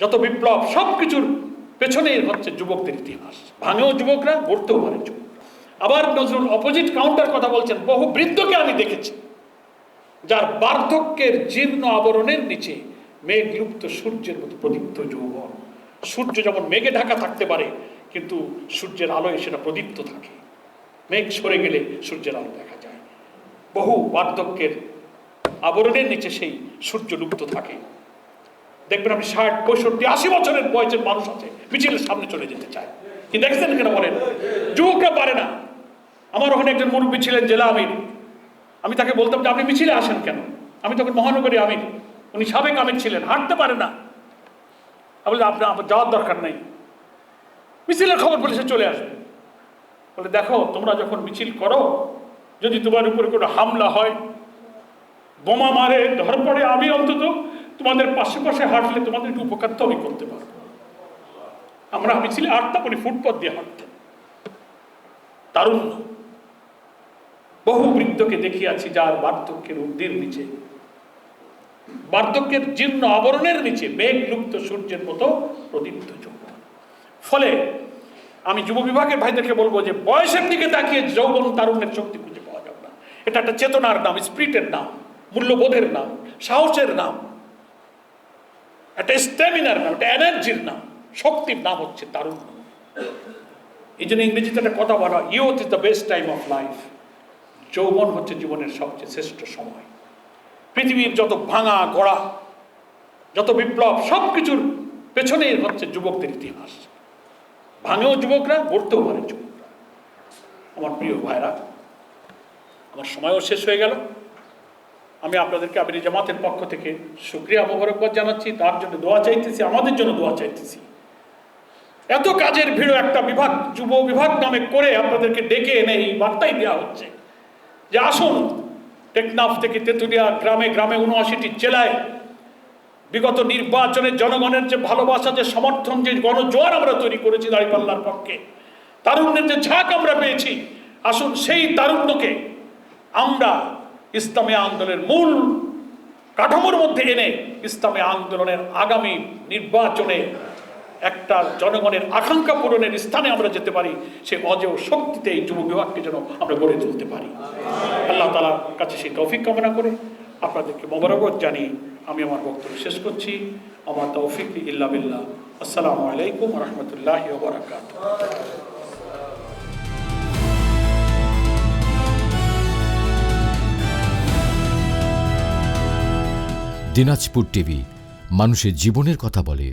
যত বিপ্লব সবকিছুর পেছনেই হচ্ছে যুবকদের ইতিহাস। ভাঙেও যুবকরা, গড়তেও পারে যুবক। আবার নজরুল অপোজিট কাউন্টার কথা বলছেন, বহু বৃদ্ধকে আমি দেখেছি যার বার্ধক্যের জীর্ণ আবরণের নিচে মেঘলুপ্ত সূর্যের মতো প্রদীপ্ত যৌবন। সূর্য যেমন মেঘে ঢাকা থাকতে পারে, কিন্তু সূর্যের আলোয় সেটা প্রদীপ্ত থাকে। মেঘ সরে গেলে সূর্যের আলো দেখা যায়। বহু বার্ধক্যের আবরণের নিচে সেই সূর্য লুপ্ত থাকে। দেখবেন আপনি 60, 65, 80 বছরের বয়সের মানুষ আছে মিছিলের সামনে চলে যেতে চায়, কিন্তু দেখছেন কেন বলেন? যুবকরা পারে না। আমার ওখানে একজন মুরব্বী ছিলেন, জেলা আমির। আমি তাকে বলতাম যে আপনি মিছিলে আসেন কেন? আমি তখন মহানগরী আমির, উনি সাবেক আমির ছিলেন, হাঁটতে পারে না। আমি বলি আপনার যাওয়ার দরকার নেই, মিছিলের খবর পেলে সে চলে আসবে। বলে দেখো, তোমরা যখন মিছিল করো, যদি তোমার উপরে কোনো হামলা হয়, বোমা মারে, ধর পড়ে, আমি অন্তত তোমাদের পাশে পাশে হাঁটলে তোমাদের একটু উপকার তো আমি করতে পারবো। আমরা মিছিলে হাঁটতাম, উনি ফুটপাথ দিয়ে হাঁটতেন। তারুণ্য। বহু বৃদ্ধকে দেখিয়াছি যার বার্ধক্যের ঊর্ধ্বের নিচে, বার্ধক্যের জীর্ণ আবরণের নিচে মেঘলুপ্ত সূর্যের মতো প্রদীপ্ত যৌবন। ফলে আমি যুব বিভাগের ভাইদেরকে বলবো যে বয়সের দিকে তাকিয়ে যৌবন তারুণ্যের শক্তি খুঁজে পাওয়া যাবে না। এটা একটা চেতনার নাম, স্পিরিটের নাম, মূল্যবোধের নাম, সাহসের নাম, একটা স্ট্যামিনার নাম, একটা এনার্জির নাম, শক্তির নাম হচ্ছে তারুণ্য। এই জন্য ইংরেজিতে একটা কথা বলা, youth is the best time of life. যৌবন হচ্ছে জীবনের সবচেয়ে শ্রেষ্ঠ সময়। পৃথিবীর যত ভাঙা গড়া, যত বিপ্লব সবকিছুর পেছনেই হচ্ছে যুবকদের ইতিহাস। ভাঙেও যুবকরা, গড়তেও পারে যুবকরা। আমার প্রিয় ভাইরা, আমার সময়ও শেষ হয়ে গেল। আমি আপনাদেরকে আমিরি জামাতের পক্ষ থেকে শুকরিয়া মোবারকবাদ জানাচ্ছি, তার জন্য দোয়া চাইতেছি, আমাদের জন্য দোয়া চাইতেছি। এত কাজের ভিড় একটা বিভাগ, যুব বিভাগ নামে করে আপনাদেরকে ডেকে এনে এই বার্তাই দেওয়া হচ্ছে যে আসুন, টেকনাফ থেকে তেঁতুলিয়া গ্রামে গ্রামে 79টি জেলায় বিগত নির্বাচনে জনগণের যে ভালোবাসা, যে সমর্থন, যে গণজোয়ার আমরা তৈরি করেছি দাঁড়িপাল্লার পক্ষে, তারুণ্যের যে ঝাঁক আমরা পেয়েছি, আসুন সেই তারুণ্যকে আমরা ইসলামী আন্দোলনের মূল কাঠামোর মধ্যে এনে ইসলামী আন্দোলনের আগামী নির্বাচনে একটা জনগণের আকাঙ্ক্ষা পূরণের স্থানে আমরা যেতে পারি। সে অজেয় শক্তিতে এই যুব বিভাগকে যেন আমরা গড়ে তুলতে পারি। আল্লাহ তাআলার কাছে সেই তৌফিক কামনা করে আপনাদেরকে মোবারকবাদ জানিয়ে আমি আমার বক্তব্য শেষ করছি। আমার তৌফিক ইল্লা বিল্লাহ। আসসালামু আলাইকুম ওয়া রাহমাতুল্লাহি ওয়া বারাকাতুহু। দিনাজপুর টিভি, মানুষের জীবনের কথা বলে।